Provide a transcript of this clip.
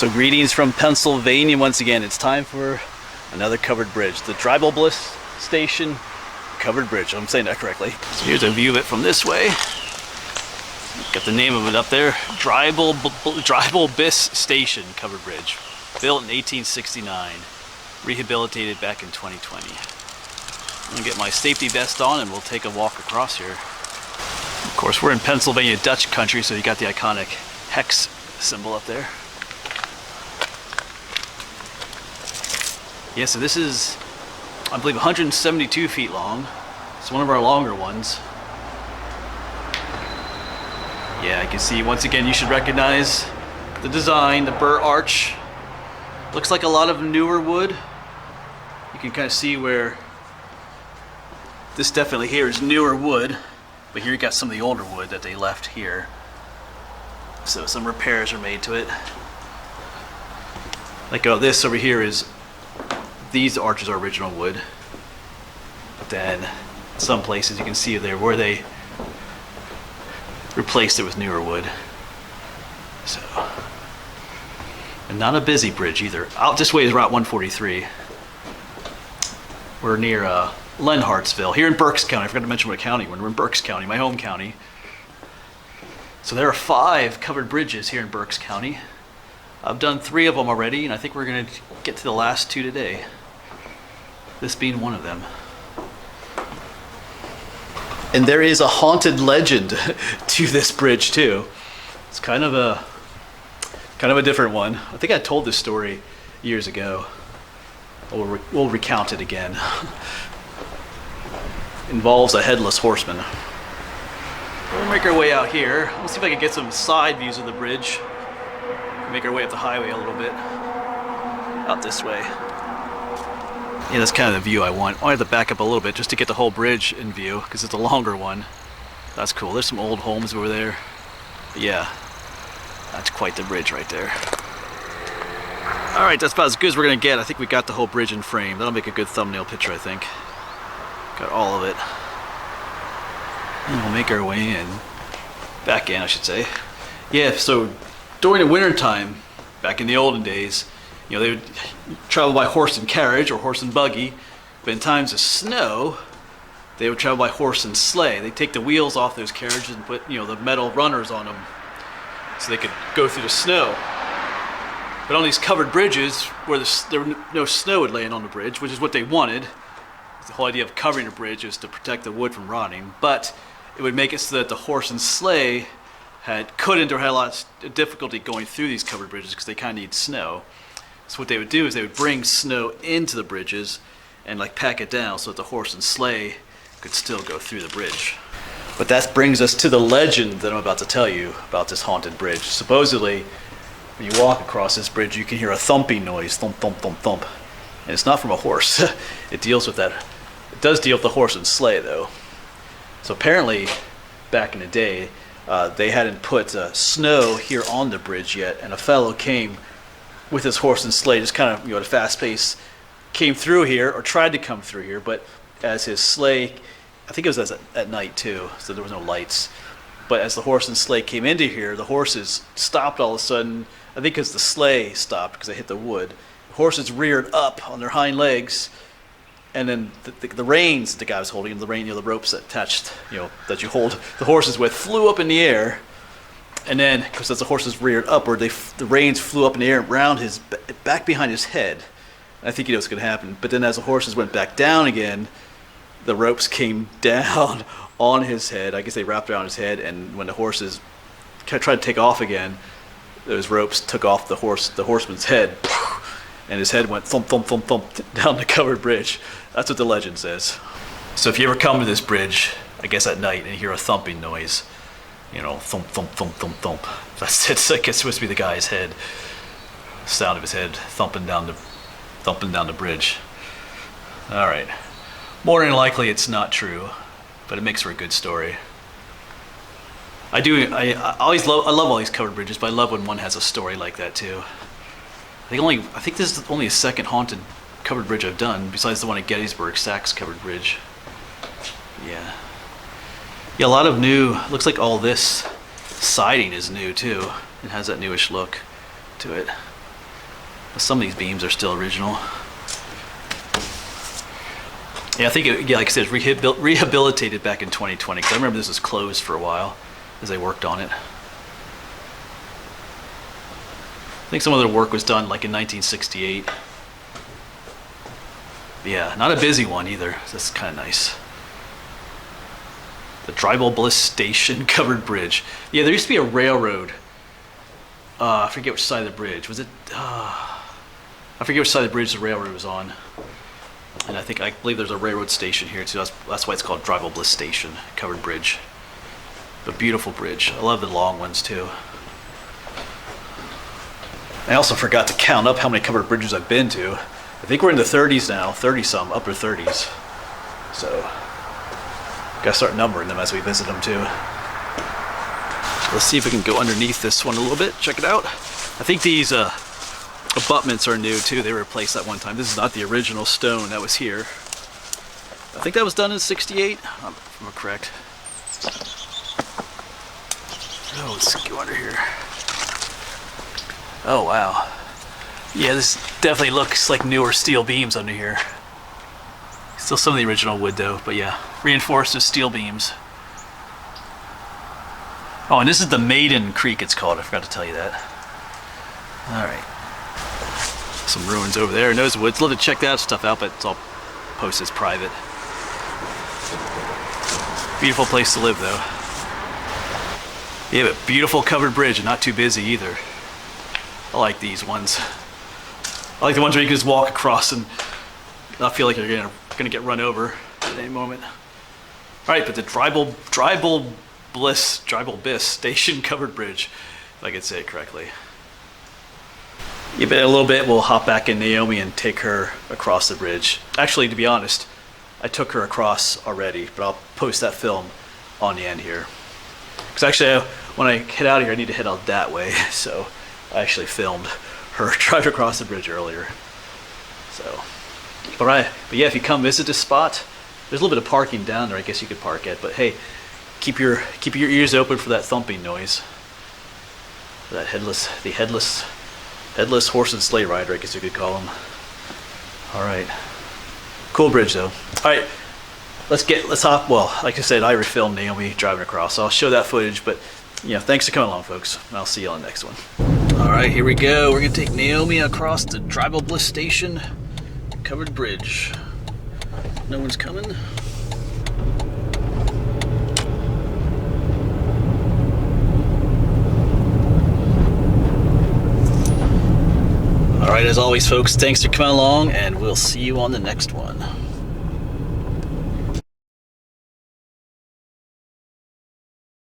So greetings from Pennsylvania once again. It's time for another covered bridge. The Dreibelbis station covered bridge. I'm saying that correctly. So here's a view of it from this way. Got the name of it up there. Dreibelbis station covered bridge. Built in 1869. Rehabilitated back in 2020. I'm gonna get my safety vest on and we'll take a walk across here. Of course, we're in Pennsylvania Dutch country, so you got the iconic hex symbol up there. Yeah, so this is, I believe, 172 feet long. It's one of our longer ones. Yeah, I can see, once again, you should recognize the design, the burr arch. Looks like a lot of newer wood. You can kind of see where this definitely here is newer wood, but here you got some of the older wood that they left here. So some repairs are made to it. Like this over here is, these arches are original wood. But then some places you can see there where they replaced it with newer wood. So, and not a busy bridge either. Out this way is Route 143. We're near Lenhartsville, here in Berks County. I forgot to mention what county. We're in Berks County, my home county. So there are 5 covered bridges here in Berks County. I've done 3 of them already, and I think we're going to get to the last 2 today. This being one of them. And there is a haunted legend to this bridge too. It's kind of a different one. I think I told this story years ago. We'll recount it again. Involves a headless horseman. We'll make our way out here. Let's see if I can get some side views of the bridge. Make our way up the highway a little bit. Out this way. Yeah, that's kind of the view I want. I have to back up a little bit just to get the whole bridge in view, because it's a longer one. That's cool. There's some old homes over there. But yeah, that's quite the bridge right there. Alright, that's about as good as we're going to get. I think we got the whole bridge in frame. That'll make a good thumbnail picture, I think. Got all of it. And we'll make our way in. Back in, I should say. Yeah, so during the winter time, back in the olden days, you know, they would travel by horse and carriage or horse and buggy. But in times of snow, they would travel by horse and sleigh. They'd take the wheels off those carriages and put, you know, the metal runners on them so they could go through the snow. But on these covered bridges, where there no snow would land on the bridge, which is what they wanted. The whole idea of covering a bridge is to protect the wood from rotting. But it would make it so that the horse and sleigh had a lot of difficulty going through these covered bridges because they kind of need snow. So what they would do is they would bring snow into the bridges and like pack it down so that the horse and sleigh could still go through the bridge. But that brings us to the legend that I'm about to tell you about this haunted bridge. Supposedly, when you walk across this bridge, you can hear a thumping noise, thump, thump, thump, thump. And it's not from a horse. It deals with that. It does deal with the horse and sleigh though. So apparently, back in the day, they hadn't put snow here on the bridge yet, and a fellow came with his horse and sleigh, just kind of, you know, at a fast pace, came through here, or tried to come through here, but as his sleigh, I think it was at night too, so there was no lights, but as the horse and sleigh came into here, the horses stopped all of a sudden, I think because the sleigh stopped because they hit the wood. The horses reared up on their hind legs, and then the reins that the guy was holding, the ropes that attached, you know, that you hold the horses with, flew up in the air. And then, because as the horses reared upward, the reins flew up in the air around his back behind his head. And I think he knew what's going to happen. But then, as the horses went back down again, the ropes came down on his head. I guess they wrapped around his head. And when the horses tried to take off again, those ropes took off the horseman's head, and his head went thump, thump, thump, thump down the covered bridge. That's what the legend says. So if you ever come to this bridge, I guess at night, and you hear a thumping noise, you know, thump, thump, thump, thump, thump. It's like it's supposed to be the guy's head, sound of his head thumping down the bridge. All right. More than likely, it's not true, but it makes for a good story. I love all these covered bridges, but I love when one has a story like that too. I think this is only a second haunted covered bridge I've done, besides the one at Gettysburg, Sachs covered bridge. Yeah. Yeah, a lot of new, looks like all this siding is new too. It has that newish look to it. Some of these beams are still original. Yeah, I think yeah, like I said, rehabilitated back in 2020. Because I remember this was closed for a while as they worked on it. I think some of their work was done like in 1968. But yeah, not a busy one either. That's kind of nice. The Dreibelbis station covered bridge. Yeah, there used to be a railroad. I forget which side of the bridge. Was it? I forget which side of the bridge the railroad was on. And I believe there's a railroad station here too. That's why it's called Dreibelbis station covered bridge. A beautiful bridge. I love the long ones too. I also forgot to count up how many covered bridges I've been to. I think we're in the 30s now, 30-some, upper 30s. So, gotta start numbering them as we visit them too. Let's see if we can go underneath this one a little bit, check it out. I think these abutments are new too, they were replaced at one time. This is not the original stone that was here. I think that was done in 68, if I'm correct. Oh, let's go under here. Oh wow. Yeah, this definitely looks like newer steel beams under here. Still some of the original wood though, but yeah, reinforced with steel beams. Oh, and this is the Maiden Creek it's called, I forgot to tell you that. Alright. Some ruins over there, Nose Woods. Love to check that stuff out, but it's all posted as private. Beautiful place to live though. Yeah, but beautiful covered bridge and not too busy either. I like these ones. I like the ones where you can just walk across and not feel like you're gonna get run over at any moment. All right, but the Dreibelbis station covered bridge, if I could say it correctly. Yeah, but in a little bit we'll hop back in Naomi and take her across the bridge. Actually, to be honest, I took her across already, but I'll post that film on the end here. Because actually, when I head out of here, I need to head out that way, so I actually filmed her drive across the bridge earlier. So, all right, but yeah, if you come visit this spot, there's a little bit of parking down there. I guess you could park at, but hey, keep your ears open for that thumping noise. That headless horse and sleigh rider, I guess you could call him. All right, cool bridge though. All right, let's hop. Well, like I said, I refilmed Naomi driving across, so I'll show that footage. But yeah, thanks for coming along, folks. I'll see you on the next one. All right, here we go. We're gonna take Naomi across the Dreibelbis station covered bridge. No one's coming. All right, as always, folks, thanks for coming along, and we'll see you on the next one.